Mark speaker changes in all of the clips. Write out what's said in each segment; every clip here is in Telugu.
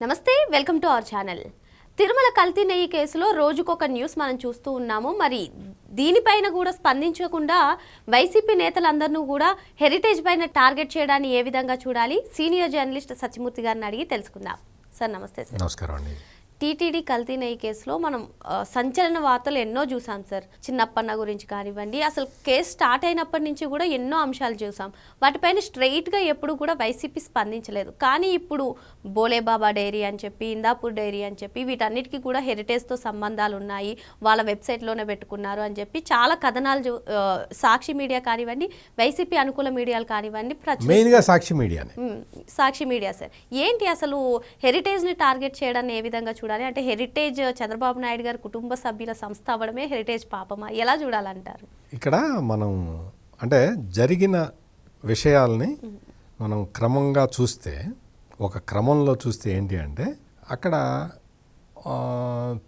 Speaker 1: నమస్తే welcome to our channel. Tirumala కల్తీ నెయ్యి కేసులో రోజుకొక న్యూస్ మనం చూస్తూ ఉన్నాము. మరి దీనిపైన కూడా స్పందించకుండా వైసీపీ నేతలందరినీ కూడా హెరిటేజ్ పైన టార్గెట్ చేయడాన్ని ఏ విధంగా చూడాలి? సీనియర్ జర్నలిస్ట్ సత్యమూర్తి గారిని అడిగి తెలుసుకుందాం. సార్ నమస్తే. సార్
Speaker 2: నమస్కారం అండి.
Speaker 1: టీటీడీ కల్తీ నెయ్యి కేసులో మనం సంచలన వార్తలు ఎన్నో చూసాం సార్. చిన్నప్పన్న గురించి కానివ్వండి, అసలు కేసు స్టార్ట్ అయినప్పటి నుంచి కూడా ఎన్నో అంశాలు చూసాం. వాటిపైన స్ట్రెయిట్గా ఎప్పుడు కూడా వైసీపీ స్పందించలేదు. కానీ ఇప్పుడు బోలేబాబా డైరీ అని చెప్పి, ఇందాపూర్ డైరీ అని చెప్పి వీటన్నిటికీ కూడా హెరిటేజ్తో సంబంధాలు ఉన్నాయి, వాళ్ళ వెబ్సైట్లోనే పెట్టుకున్నారు అని చెప్పి చాలా కథనాలు సాక్షి మీడియా కానివ్వండి, వైసీపీ అనుకూల మీడియాలు కానివ్వండి,
Speaker 2: మెయిన్గా సాక్షి
Speaker 1: మీడియా సార్. ఏంటి అసలు హెరిటేజ్ని టార్గెట్ చేయడాన్ని ఏ విధంగా చూడాలి? అంటే హెరిటేజ్ చంద్రబాబు నాయుడు గారి కుటుంబ సభ్యుల సంస్థ అవ్వడమే హెరిటేజ్ పాపమా? ఎలా చూడాలంటారు?
Speaker 2: ఇక్కడ మనం అంటే జరిగిన విషయాల్ని మనం క్రమంగా చూస్తే, ఒక క్రమంలో చూస్తే ఏంటి అంటే, అక్కడ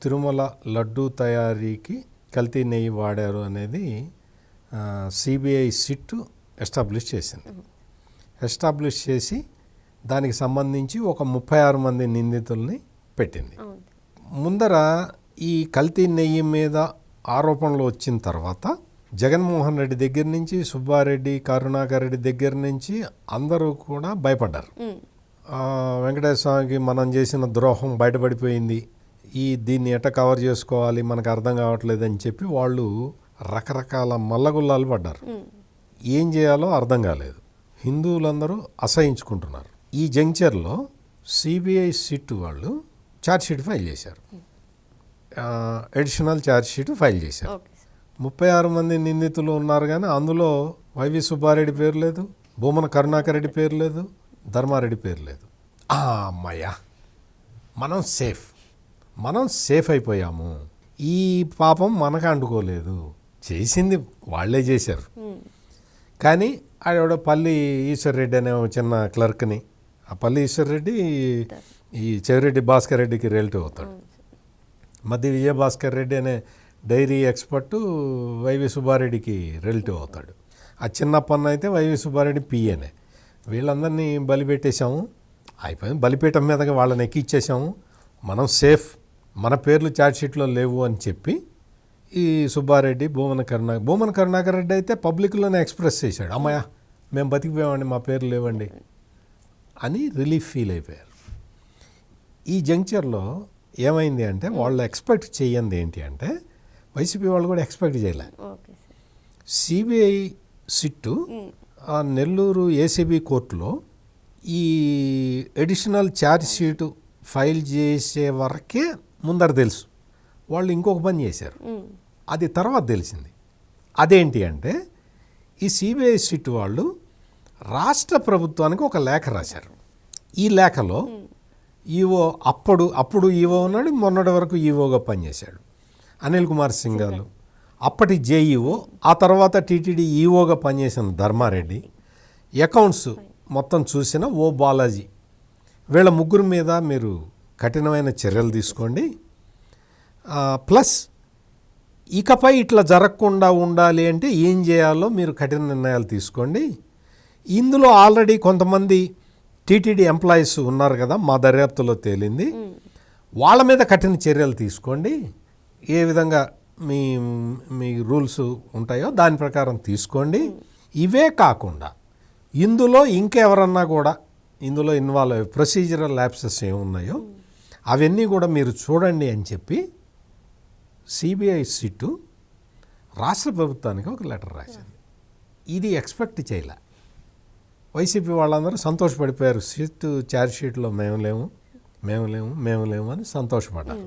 Speaker 2: తిరుమల లడ్డూ తయారీకి కల్తీ నెయ్యి వాడారు అనేది సిబిఐ సిట్ ఎస్టాబ్లిష్ చేసింది. ఎస్టాబ్లిష్ చేసి దానికి సంబంధించి ఒక 36 మంది నిందితుల్ని పెట్టింది. ముందర ఈ కల్తీ నెయ్యి మీద ఆరోపణలు వచ్చిన తర్వాత జగన్మోహన్ రెడ్డి దగ్గర నుంచి, సుబ్బారెడ్డి, కరుణాకర్ రెడ్డి దగ్గర నుంచి అందరూ కూడా భయపడ్డారు. వెంకటేశ్వర స్వామికి మనం చేసిన ద్రోహం బయటపడిపోయింది, దీన్ని ఎట్ట కవర్ చేసుకోవాలి మనకు అర్థం కావట్లేదు అని చెప్పి వాళ్ళు రకరకాల మల్లగుల్లాలు పడ్డారు. ఏం చేయాలో అర్థం కాలేదు. హిందువులందరూ అసహించుకుంటున్నారు. ఈ జంక్చర్లో సిబిఐ సిట్ వాళ్ళు ఛార్జ్షీట్ ఫైల్ చేశారు, అడిషనల్ ఛార్జ్షీట్ ఫైల్ చేశారు. 36 మంది నిందితులు ఉన్నారు, కానీ అందులో వైవి సుబ్బారెడ్డి పేరు లేదు, భూమన కరుణాకర్ రెడ్డి పేరు లేదు, ధర్మారెడ్డి పేరు లేదు. అమ్మయ్యా, మనం సేఫ్ అయిపోయాము, ఈ పాపం మనకు అంటుకోలేదు, చేసింది వాళ్ళే చేశారు. కానీ ఆవిడ పల్లి ఈశ్వర్రెడ్డి అనే చిన్న క్లర్క్ని, ఆ పల్లి ఈశ్వర్రెడ్డి ఈ చెవిరెడ్డి భాస్కర్ రెడ్డికి రిలేటివ్ అవుతాడు. మధ్య విజయభాస్కర్ రెడ్డి అనే డైరీ ఎక్స్పర్టు వైవి సుబ్బారెడ్డికి రిలేటివ్ అవుతాడు. ఆ చిన్నప్పన్న అయితే వైవి సుబ్బారెడ్డి పిఏనే. వీళ్ళందరినీ బలిపెట్టేశాము, అయిపోయింది. బలిపీఠం మీదగా వాళ్ళని ఎక్కిచ్చేసాము, మనం సేఫ్, మన పేర్లు ఛార్జ్షీట్లో లేవు అని చెప్పి ఈ సుబ్బారెడ్డి, భూమన కరుణాకర్ రెడ్డి అయితే పబ్లిక్లోనే ఎక్స్ప్రెస్ చేశాడు, అమ్మయ్య మేము బతికిపోయామండి, మా పేర్లు లేవండి అని రిలీఫ్ ఫీల్ అయిపోయారు. ఈ జంక్చర్లో ఏమైంది అంటే, వాళ్ళు ఎక్స్పెక్ట్ చేయండి ఏంటి అంటే, వైసీపీ వాళ్ళు కూడా ఎక్స్పెక్ట్ చేయలే. సిబిఐ సిట్టు ఆ నెల్లూరు ఏసీబీ కోర్టులో ఈ అడిషనల్ ఛార్జ్ షీటు ఫైల్ చేసే వరకే ముందర తెలుసు. వాళ్ళు ఇంకొక పని చేశారు, అది తర్వాత తెలిసింది. అదేంటి అంటే, ఈ సిబిఐ సిట్ వాళ్ళు రాష్ట్ర ప్రభుత్వానికి ఒక లేఖ రాశారు. ఈ లేఖలో ఈవో, అప్పుడు ఈవో ఉన్నాడు, మొన్నటి వరకు ఈవోగా పనిచేశాడు అనిల్ కుమార్ సింఘాల్, అప్పటి జేఈఓ, ఆ తర్వాత టీటీడీ ఈవోగా పనిచేసిన ధర్మారెడ్డి, అకౌంట్స్ మొత్తం చూసిన ఓ బాలాజీ, వీళ్ళ ముగ్గురు మీద మీరు కఠినమైన చర్యలు తీసుకోండి, ప్లస్ ఇకపై ఇట్లా జరగకుండా ఉండాలి అంటే ఏం చేయాలో మీరు కఠిన నిర్ణయాలు తీసుకోండి. ఇందులో ఆల్రెడీ కొంతమంది టీటీడీ ఎంప్లాయీస్ ఉన్నారు కదా, మా దర్యాప్తులో తేలింది, వాళ్ళ మీద కఠిన చర్యలు తీసుకోండి, ఏ విధంగా మీ రూల్స్ ఉంటాయో దాని ప్రకారం తీసుకోండి. ఇవే కాకుండా ఇందులో ఇంకెవరన్నా కూడా ఇందులో ఇన్వాల్వ్ అయ్యే ప్రొసీజరల్ ల్యాప్సెస్ ఏమున్నాయో అవన్నీ కూడా మీరు చూడండి అని చెప్పి సిబిఐ సిట్టు రాష్ట్ర ప్రభుత్వానికి ఒక లెటర్ రాసింది. ఇది ఎక్స్పెక్ట్ చేయలే. వైసీపీ వాళ్ళందరూ సంతోషపడిపోయారు, ఛార్జ్ షీట్లో మేము లేము అని సంతోషపడ్డారు.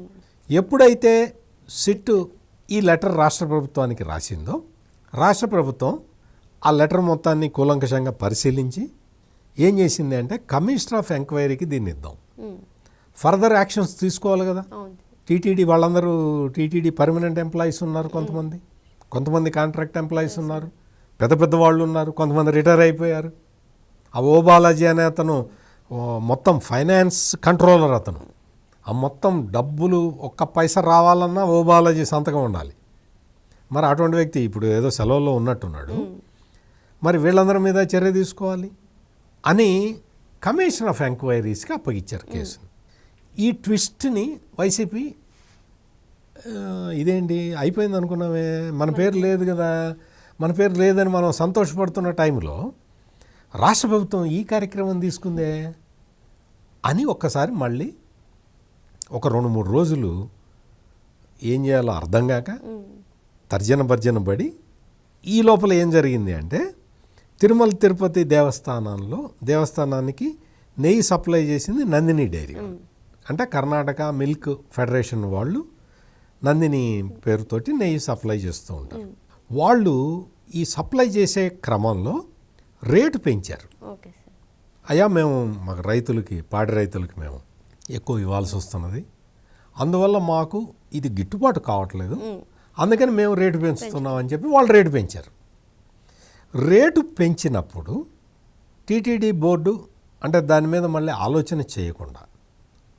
Speaker 2: ఎప్పుడైతే సిట్టు ఈ లెటర్ రాష్ట్ర ప్రభుత్వానికి రాసిందో, రాష్ట్ర ప్రభుత్వం ఆ లెటర్ మొత్తాన్ని కూలంకషంగా పరిశీలించి ఏం చేసింది అంటే, కమిషనర్ ఆఫ్ ఎంక్వైరీకి దీన్ని ఇద్దాం, ఫర్దర్ యాక్షన్స్ తీసుకోవాలి కదా. టీటీడీ వాళ్ళందరూ టీటీడీ పర్మనెంట్ ఎంప్లాయీస్ ఉన్నారు, కొంతమంది కాంట్రాక్ట్ ఎంప్లాయీస్ ఉన్నారు, పెద్ద వాళ్ళు ఉన్నారు, కొంతమంది రిటైర్ అయిపోయారు. ఆ ఓ బాలాజీ అనే అతను మొత్తం ఫైనాన్స్ కంట్రోలర్, అతను ఆ మొత్తం డబ్బులు ఒక్క పైసా రావాలన్నా ఓ బాలాజీ సంతకం ఉండాలి. మరి అటువంటి వ్యక్తి ఇప్పుడు ఏదో సెలవుల్లో ఉన్నట్టున్నాడు, మరి వీళ్ళందరి మీద చర్య తీసుకోవాలి అని కమిషన్ ఆఫ్ ఎంక్వైరీస్కి అప్పగిచ్చారు కేసును. ఈ ట్విస్ట్ని వైసీపీ ఇదేంటి అయిపోయింది అనుకున్నామే, మన పేరు లేదు కదా, మన పేరు లేదని మనం సంతోషపడుతున్న టైంలో రాష్ట్ర ప్రభుత్వం ఈ కార్యక్రమం తీసుకుందే అని ఒక్కసారి మళ్ళీ ఒక 2-3 రోజులు ఏం చేయాలో అర్థం కాక తర్జన భర్జన పడి, ఈ లోపల ఏం జరిగింది అంటే తిరుమల తిరుపతి దేవస్థానానికి నెయ్యి సప్లై చేసింది నందిని డైరీ. అంటే కర్ణాటక మిల్క్ ఫెడరేషన్ వాళ్ళు నందిని పేరుతోటి నెయ్యి సప్లై చేస్తూ ఉంటారు. వాళ్ళు ఈ సప్లై చేసే క్రమంలో రేటు పెంచారు. అయ్యా మేము మాకు రైతులకి, పాడి రైతులకి మేము ఎక్కువ ఇవ్వాల్సి వస్తున్నది, అందువల్ల మాకు ఇది గిట్టుబాటు కావట్లేదు, అందుకని మేము రేటు పెంచుతున్నాం అని చెప్పి వాళ్ళు రేటు పెంచారు. రేటు పెంచినప్పుడు టీటీడీ బోర్డు అంటే దాని మీద మళ్ళీ ఆలోచన చేయకుండా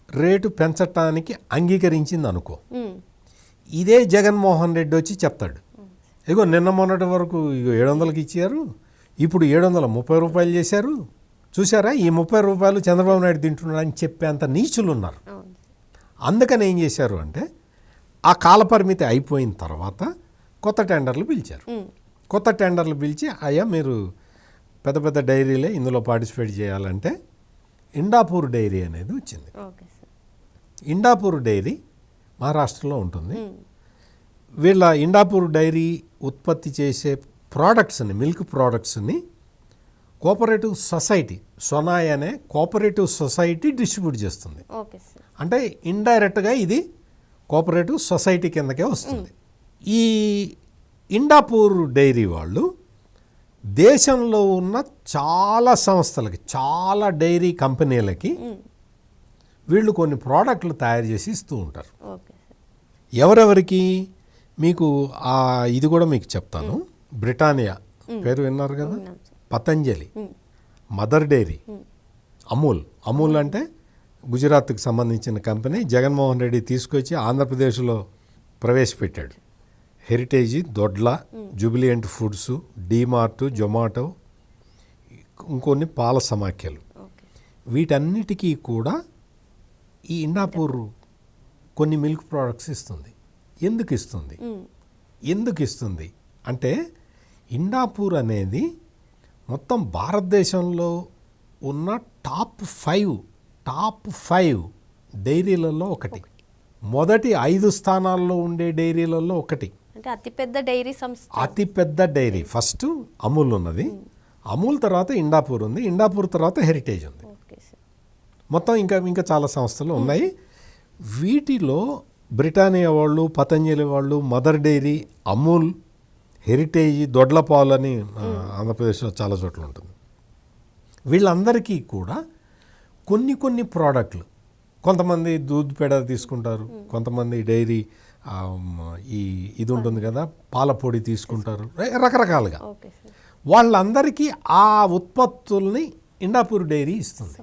Speaker 2: రేటు పెంచటానికి అంగీకరించింది అనుకో, ఇదే జగన్మోహన్ రెడ్డి వచ్చి చెప్తాడు, ఇగో నిన్న మొన్నటి వరకు ఇగో 700కి ఇచ్చారు, ఇప్పుడు 730 రూపాయలు చేశారు, చూసారా ఈ 30 రూపాయలు చంద్రబాబు నాయుడు తింటున్నాడు అని చెప్పేంత నీచులు ఉన్నారు. అందుకని ఏం చేశారు అంటే ఆ కాలపరిమితి అయిపోయిన తర్వాత కొత్త టెండర్లు పిలిచారు. కొత్త టెండర్లు పిలిచి అయ్యా మీరు పెద్ద పెద్ద డైరీలే ఇందులో పార్టిసిపేట్ చేయాలంటే ఇండాపూర్ డైరీ అనేది వచ్చింది. ఇండాపూర్ డైరీ మహారాష్ట్రలో ఉంటుంది. వీళ్ళ ఇండాపూర్ డైరీ ఉత్పత్తి చేసే ప్రోడక్ట్స్ని, మిల్క్ ప్రోడక్ట్స్ని కోఆపరేటివ్ సొసైటీ, సొనాయ్ అనే కోఆపరేటివ్ సొసైటీ డిస్ట్రిబ్యూట్ చేస్తుంది. అంటే ఇండైరెక్ట్గా ఇది కోఆపరేటివ్ సొసైటీ కిందకే వస్తుంది. ఈ ఇండాపూర్ డైరీ వాళ్ళు దేశంలో ఉన్న చాలా సంస్థలకి, చాలా డైరీ కంపెనీలకి వీళ్ళు కొన్ని ప్రోడక్ట్లు తయారు చేసి ఇస్తూ ఉంటారు. ఎవరెవరికి మీకు ఇది కూడా మీకు చెప్తాను. బ్రిటానియా పేరు విన్నారు కదా, పతంజలి, మదర్ డైరీ, అమూల్ అంటే గుజరాత్కి సంబంధించిన కంపెనీ. జగన్మోహన్ రెడ్డి తీసుకొచ్చి ఆంధ్రప్రదేశ్లో ప్రవేశపెట్టాడు. హెరిటేజీ, దొడ్ల, జూబిలియంట్ ఫుడ్స్, డీమార్ట్, జొమాటో, ఇంకొన్ని పాల సమాఖ్యలు, వీటన్నిటికీ కూడా ఈ ఇండాపూర్ కొన్ని మిల్క్ ప్రోడక్ట్స్ ఇస్తుంది. ఎందుకు ఇస్తుంది అంటే ఇండాపూర్ అనేది మొత్తం భారతదేశంలో ఉన్న టాప్ 5 డైరీలలో ఒకటి. మొదటి 5 స్థానాల్లో ఉండే డైరీలలో ఒకటి.
Speaker 1: అంటే అతిపెద్ద డైరీ సంస్థ,
Speaker 2: అతిపెద్ద డైరీ ఫస్ట్ అమూల్ ఉన్నది, అమూల్ తర్వాత ఇండాపూర్ ఉంది, ఇండాపూర్ తర్వాత హెరిటేజ్ ఉంది. మొత్తం ఇంకా చాలా సంస్థలు ఉన్నాయి. వీటిలో బ్రిటానియా వాళ్ళు, పతంజలి వాళ్ళు, మదర్ డైరీ, అమూల్, హెరిటేజ్, దొడ్లపాలు అని ఆంధ్రప్రదేశ్లో చాలా చోట్ల ఉంటుంది. వీళ్ళందరికీ కూడా కొన్ని ప్రోడక్ట్లు, కొంతమంది దూద్ పేడ తీసుకుంటారు, కొంతమంది డైరీ ఇది ఉంటుంది కదా పాల పొడి తీసుకుంటారు, రకరకాలుగా. వాళ్ళందరికీ ఆ ఉత్పత్తుల్ని ఇండాపూర్ డైరీ ఇస్తుంది.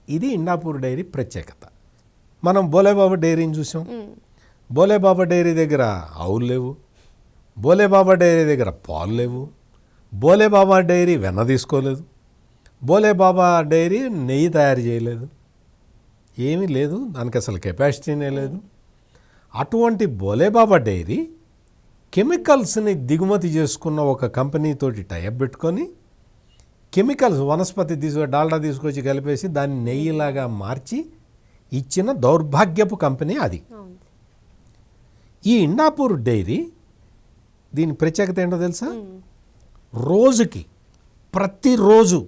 Speaker 2: ఇది ఇండాపూర్ డైరీ ప్రత్యేకత. మనం బోలేబాబా డైరీని చూసాం. బోలేబాబా డైరీ దగ్గర ఆవులు లేవు, బోలేబాబా డైరీ దగ్గర పాలు లేవు, బోలేబాబా డైరీ వెన్న తీసుకోలేదు, బోలేబాబా డైరీ నెయ్యి తయారు చేయలేదు, ఏమీ లేదు, దానికి అసలు కెపాసిటీనే లేదు. అటువంటి బోలేబాబా డైరీ కెమికల్స్ని దిగుమతి చేసుకున్న ఒక కంపెనీతోటి టైఅప్ పెట్టుకొని కెమికల్స్, వనస్పతి డాల్డా తీసుకొచ్చి కలిపేసి దాన్ని నెయ్యిలాగా మార్చి ఇచ్చిన దౌర్భాగ్యపు కంపెనీ అది. ఈ ఇండాపూర్ డైరీ దీని ప్రత్యేకత ఏంటో తెలుసా? ప్రతిరోజు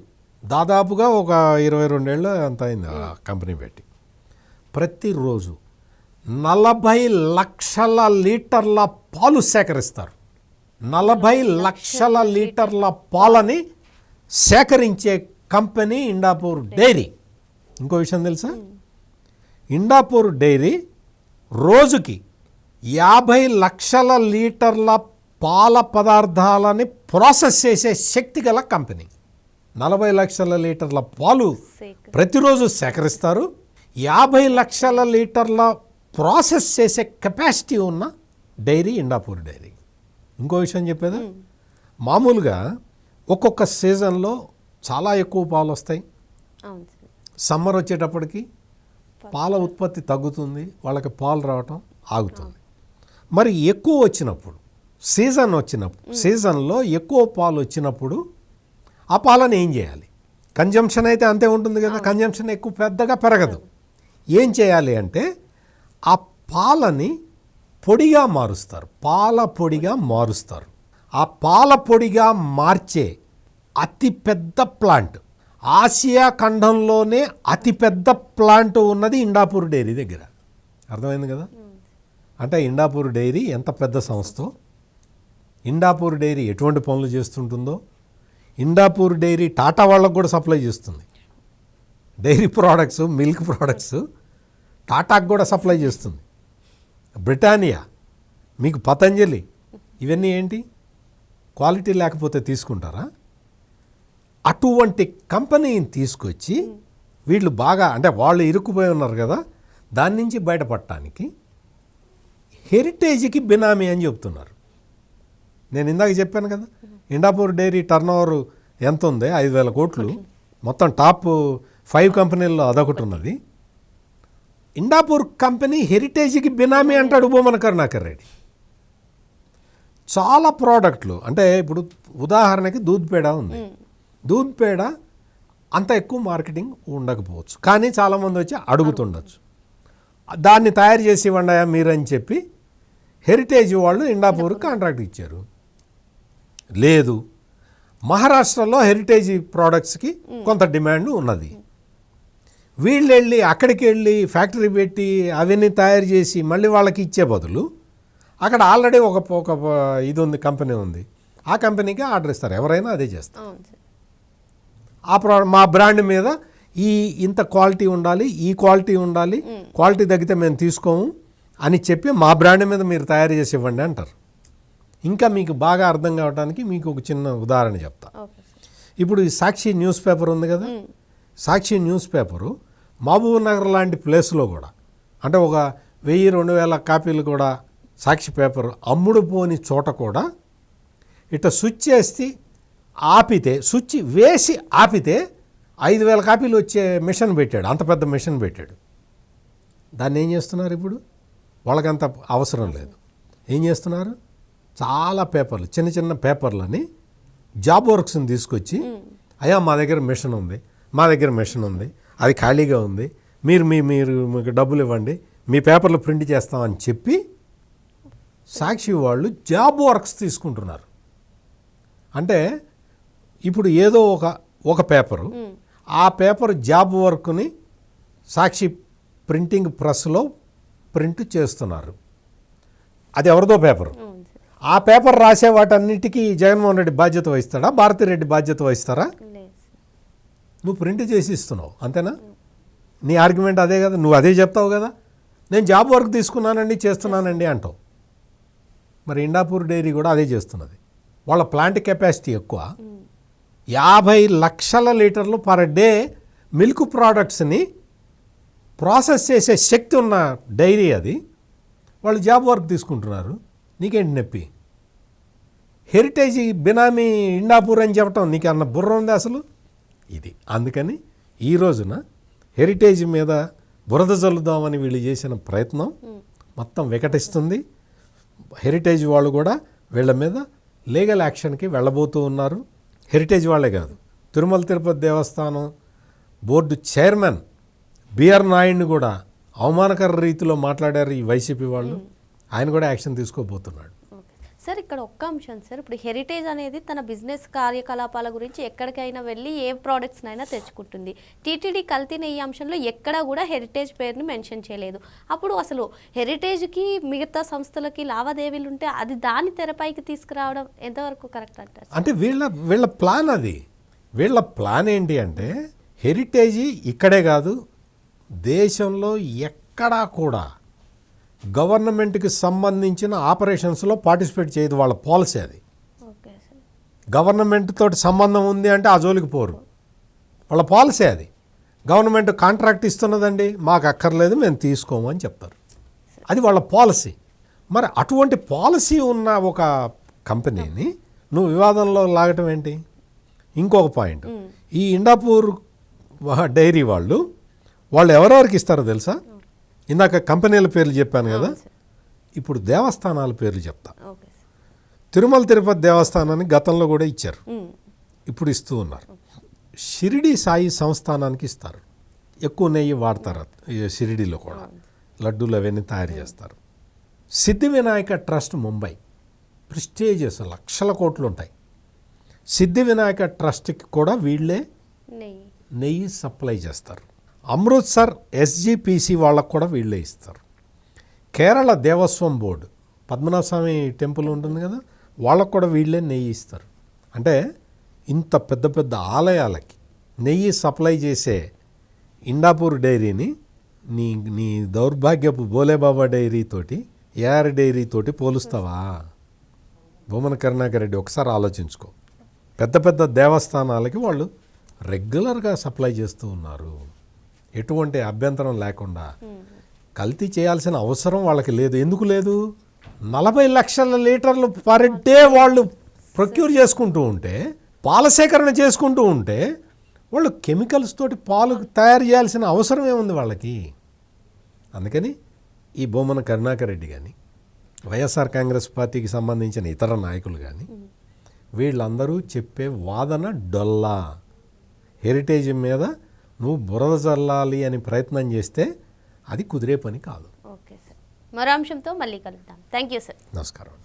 Speaker 2: దాదాపుగా ఒక 22 ఏళ్ళు అంత అయింది ఆ కంపెనీ పెట్టి, ప్రతిరోజు 40 లక్షల లీటర్ల పాలు సేకరిస్తారు. 40 లక్షల లీటర్ల పాలని సేకరించే కంపెనీ ఇండాపూర్ డైరీ. ఇంకో విషయం తెలుసా? ఇండాపూర్ డైరీ రోజుకి 50 లక్షల లీటర్ల పాల పదార్థాలని ప్రాసెస్ చేసే శక్తి గల కంపెనీ. 40 లక్షల లీటర్ల పాలు ప్రతిరోజు సేకరిస్తారు, 50 లక్షల లీటర్ల ప్రాసెస్ చేసే కెపాసిటీ ఉన్న డైరీ ఇండాపూర్ డైరీ. ఇంకో విషయం చెప్పేదా, మామూలుగా ఒక్కొక్క సీజన్లో చాలా ఎక్కువ పాలు వస్తాయి. సమ్మర్ వచ్చేటప్పటికి పాల ఉత్పత్తి తగ్గుతుంది, వాళ్ళకి పాలు రావటం ఆగుతుంది. మరి ఎక్కువ వచ్చినప్పుడు సీజన్లో ఎక్కువ పాలు వచ్చినప్పుడు ఆ పాలను ఏం చేయాలి? కన్జంప్షన్ అయితే అంతే ఉంటుంది కదా, కన్జంప్షన్ ఎక్కువ పెద్దగా పెరగదు. ఏం చేయాలి అంటే ఆ పాలని పొడిగా మారుస్తారు, పాల పొడిగా మారుస్తారు. ఆ పాల పొడిగా మార్చే అతిపెద్ద ప్లాంట్, ఆసియా ఖండంలోనే అతిపెద్ద ప్లాంట్ ఉన్నది ఇండాపూర్ డైరీ దగ్గర. అర్థమైంది కదా? అంటే ఇండాపూర్ డైరీ ఎంత పెద్ద సంస్థో, ఇండాపూర్ డైరీ ఎటువంటి పనులు చేస్తుంటుందో, ఇండాపూర్ డైరీ టాటా వాళ్ళకు కూడా సప్లై చేస్తుంది. డైరీ ప్రోడక్ట్స్, మిల్క్ ప్రోడక్ట్స్ టాటాకు కూడా సప్లై చేస్తుంది. బ్రిటానియా, మీకు పతంజలి, ఇవన్నీ ఏంటి? క్వాలిటీ లేకపోతే తీసుకుంటారా? అటువంటి కంపెనీని తీసుకొచ్చి వీళ్ళు బాగా, అంటే వాళ్ళు ఇరుక్కుపోయి ఉన్నారు కదా, దాని నుంచి బయటపడటానికి హెరిటేజ్కి బినామీ అని చెప్తున్నారు. నేను ఇందాక చెప్పాను కదా, ఇండాపూర్ డైరీ టర్నోవర్ ఎంత ఉంది? 5,000 కోట్లు. మొత్తం టాప్ 5 కంపెనీల్లో అదొకటి ఉన్నది. ఇండాపూర్ కంపెనీ హెరిటేజ్కి బినామీ అంటాడు భూమన కరుణాకర్ రెడ్డి. చాలా ప్రోడక్ట్లు, అంటే ఇప్పుడు ఉదాహరణకి దూద్ పేడ ఉంది. దూద్ పేడ అంత ఎక్కువ మార్కెటింగ్ ఉండకపోవచ్చు, కానీ చాలామంది వచ్చి అడుగుతుండొచ్చు. దాన్ని తయారు చేసి ఇవ్వండి మీరని చెప్పి హెరిటేజ్ వాళ్ళు ఇండాపూర్కి కాంట్రాక్ట్ ఇచ్చారు. లేదు, మహారాష్ట్రలో హెరిటేజ్ ప్రోడక్ట్స్కి కొంత డిమాండ్ ఉన్నది. వీళ్ళు వెళ్ళి అక్కడికి వెళ్ళి ఫ్యాక్టరీ పెట్టి అవన్నీ తయారు చేసి మళ్ళీ వాళ్ళకి ఇచ్చే బదులు అక్కడ ఆల్రెడీ ఒక ఇది ఉంది, కంపెనీ ఉంది, ఆ కంపెనీకి ఆర్డర్ ఇస్తారు. ఎవరైనా అదే చేస్తారు. మా బ్రాండ్ మీద ఇంత క్వాలిటీ ఉండాలి, ఈ క్వాలిటీ ఉండాలి, క్వాలిటీ తగ్గితే మేము తీసుకోము అని చెప్పి మా బ్రాండ్ మీద మీరు తయారు చేసి ఇవ్వండి అంటారు. ఇంకా మీకు బాగా అర్థం కావడానికి మీకు ఒక చిన్న ఉదాహరణ చెప్తా. ఇప్పుడు ఈ సాక్షి న్యూస్ పేపర్ ఉంది కదా, సాక్షి న్యూస్ పేపరు మహబూబ్ నగర్ లాంటి ప్లేస్లో కూడా, అంటే ఒక 1000-2000 కాపీలు కూడా సాక్షి పేపర్ అమ్ముడు పోని చోట కూడా ఇట్లా స్విచ్ చేసి ఆపితే, స్విచ్ వేసి ఆపితే 5,000 కాపీలు వచ్చే మిషన్ పెట్టాడు. అంత పెద్ద మిషన్ పెట్టాడు. దాన్ని ఏం చేస్తున్నారు? ఇప్పుడు వాళ్ళకంత అవసరం లేదు. ఏం చేస్తున్నారు? చాలా పేపర్లు, చిన్న చిన్న పేపర్లని జాబ్ వర్క్స్ని తీసుకొచ్చి, అయ్యా మా దగ్గర మిషన్ ఉంది, మా దగ్గర మిషన్ ఉంది, అది ఖాళీగా ఉంది, మీరు మీకు డబ్బులు ఇవ్వండి, మీ పేపర్లు ప్రింట్ చేస్తామని చెప్పి సాక్షి వాళ్ళు జాబ్ వర్క్స్ తీసుకుంటున్నారు. అంటే ఇప్పుడు ఏదో ఒక పేపరు, ఆ పేపర్ జాబ్ వర్క్ని సాక్షి ప్రింటింగ్ ప్రెస్లో ప్రింట్ చేస్తున్నారు. అది ఎవరిదో పేపరు. ఆ పేపర్ రాసే వాటన్నిటికీ జగన్మోహన్ రెడ్డి బాధ్యత వహిస్తాడా, భారతిరెడ్డి బాధ్యత వహిస్తారా? నువ్వు ప్రింట్ చేసి ఇస్తున్నావు, అంతేనా? నీ ఆర్గ్యుమెంట్ అదే కదా, నువ్వు అదే చెప్తావు కదా, నేను జాబ్ వర్క్ తీసుకున్నానండి, చేస్తున్నానండి అంటావు. మరి ఇండాపూర్ డైరీ కూడా అదే చేస్తున్నది. వాళ్ళ ప్లాంట్ కెపాసిటీ ఎక్కువ, 50 లక్షల లీటర్లు పర్ డే మిల్క్ ప్రోడక్ట్స్ని ప్రాసెస్ చేసే శక్తి ఉన్న డైరీ అది. వాళ్ళు జాబ్ వర్క్ తీసుకుంటున్నారు, నీకేంటి నొప్పి? హెరిటేజ్ బినామీ ఇండాపూర్ అని చెప్పటం నీకు అన్న బుర్ర ఉంది అసలు? ఇది అందుకని ఈ రోజున హెరిటేజ్ మీద బురద చల్లుదామని వీళ్ళు చేసిన ప్రయత్నం మొత్తం వికటిస్తుంది. హెరిటేజ్ వాళ్ళు కూడా వీళ్ళ మీద లీగల్ యాక్షన్కి వెళ్ళబోతూ ఉన్నారు. హెరిటేజ్ వాళ్ళే కాదు, తిరుమల తిరుపతి దేవస్థానం బోర్డు చైర్మన్ బిఆర్ నాయుడిని కూడా అవమానకర రీతిలో మాట్లాడారు ఈ వైసీపీ వాళ్ళు. ఆయన కూడా యాక్షన్ తీసుకోబోతున్నాడు.
Speaker 1: సార్, ఇక్కడ ఒక్క అంశం సార్, ఇప్పుడు హెరిటేజ్ అనేది తన బిజినెస్ కార్యకలాపాల గురించి ఎక్కడికైనా వెళ్ళి ఏ ప్రోడక్ట్స్నైనా తెచ్చుకుంటుంది. టీటీడీ కల్తీ నెయ్యి అంశంలో ఎక్కడా కూడా హెరిటేజ్ పేరుని మెన్షన్ చేయలేదు. అప్పుడు అసలు హెరిటేజ్కి మిగతా సంస్థలకి లావాదేవీలు ఉంటే అది దాని తెరపైకి తీసుకురావడం ఎంతవరకు కరెక్ట్ అంటారు?
Speaker 2: అంటే వీళ్ళ ప్లాన్ అది. వీళ్ళ ప్లాన్ ఏంటి అంటే హెరిటేజ్ ఇక్కడే కాదు, దేశంలో ఎక్కడా కూడా గవర్నమెంట్కి సంబంధించిన ఆపరేషన్స్లో పార్టిసిపేట్ చేయదు. వాళ్ళ పాలసీ అది. గవర్నమెంట్ తోటి సంబంధం ఉంది అంటే ఆ జోలికి పోరు. వాళ్ళ పాలసీ అది. గవర్నమెంట్ కాంట్రాక్ట్ ఇస్తున్నదండి, మాకు అక్కర్లేదు, మేము తీసుకోము అని చెప్తారు. అది వాళ్ళ పాలసీ. మరి అటువంటి పాలసీ ఉన్న ఒక కంపెనీని నువ్వు వివాదంలో లాగటం ఏంటి? ఇంకొక పాయింట్, ఈ ఇండాపూర్ డైరీ వాళ్ళు వాళ్ళు ఎవరెవరికి ఇస్తారో తెలుసా? ఇందాక కంపెనీల పేర్లు చెప్పాను కదా,
Speaker 1: అవును సార్.
Speaker 2: ఇప్పుడు దేవస్థానాల పేర్లు చెప్తా.
Speaker 1: Okay sir.
Speaker 2: తిరుమల తిరుపతి దేవస్థానాన్ని గతంలో కూడా ఇచ్చారు,
Speaker 1: ఉమ్.
Speaker 2: ఇప్పుడు ఇస్తూ ఉన్నారు. షిరిడి సాయి సంస్థానానికి ఇస్తారు, ఎక్కువ నెయ్యి వాడతారు ఈ షిరిడిలో కూడా, లడ్డూలు అవన్నీ తయారు చేస్తారు. సిద్ధి వినాయక ట్రస్ట్ ముంబై, ప్రిస్టేజియస్ లక్షల కోట్లు ఉంటాయి. సిద్ధి వినాయక ట్రస్ట్కి కూడా వీళ్ళే
Speaker 1: నెయ్యి.
Speaker 2: నెయ్యి సప్లై చేస్తారు. అమృత్సర్ ఎస్జిపిసి వాళ్ళకు కూడా వీళ్ళే ఇస్తారు. కేరళ దేవస్వం బోర్డు, పద్మనాభ స్వామి టెంపుల్ ఉంటుంది కదా, వాళ్ళకు కూడా వీళ్ళే నెయ్యి ఇస్తారు. అంటే ఇంత పెద్ద పెద్ద ఆలయాలకి నెయ్యి సప్లై చేసే ఇండాపూర్ డైరీని నీ నీ దౌర్భాగ్యపు బోలేబాబా డైరీ తోటి, ఏఆర్ డైరీ తోటి పోలుస్తావా? భూమన కరుణాకర్ రెడ్డి ఒకసారి ఆలోచించుకో. పెద్ద పెద్ద దేవస్థానాలకి వాళ్ళు రెగ్యులర్గా సప్లై చేస్తూ ఉన్నారు, ఎటువంటి అభ్యంతరం లేకుండా. కల్తీ చేయాల్సిన అవసరం వాళ్ళకి లేదు. ఎందుకు లేదు? 40 లక్షల లీటర్లు పర్ డే వాళ్ళు ప్రొక్యూర్ చేసుకుంటూ ఉంటే, పాల సేకరణ చేసుకుంటూ ఉంటే, వాళ్ళు కెమికల్స్ తోటి పాలు తయారు చేయాల్సిన అవసరం ఏముంది వాళ్ళకి? అందుకని ఈ భూమన కరుణాకర్ రెడ్డి కానీ, వైఎస్ఆర్ కాంగ్రెస్ పార్టీకి సంబంధించిన ఇతర నాయకులు కానీ, వీళ్ళందరూ చెప్పే వాదన డొల్లా. హెరిటేజ్ మీద నువ్వు బురద చల్లాలి అని ప్రయత్నం చేస్తే అది కుదిరే పని కాదు.
Speaker 1: Okay sir. మరో అంశంతో మళ్ళీ కలుద్దాం. Thank you sir.
Speaker 2: నమస్కారం.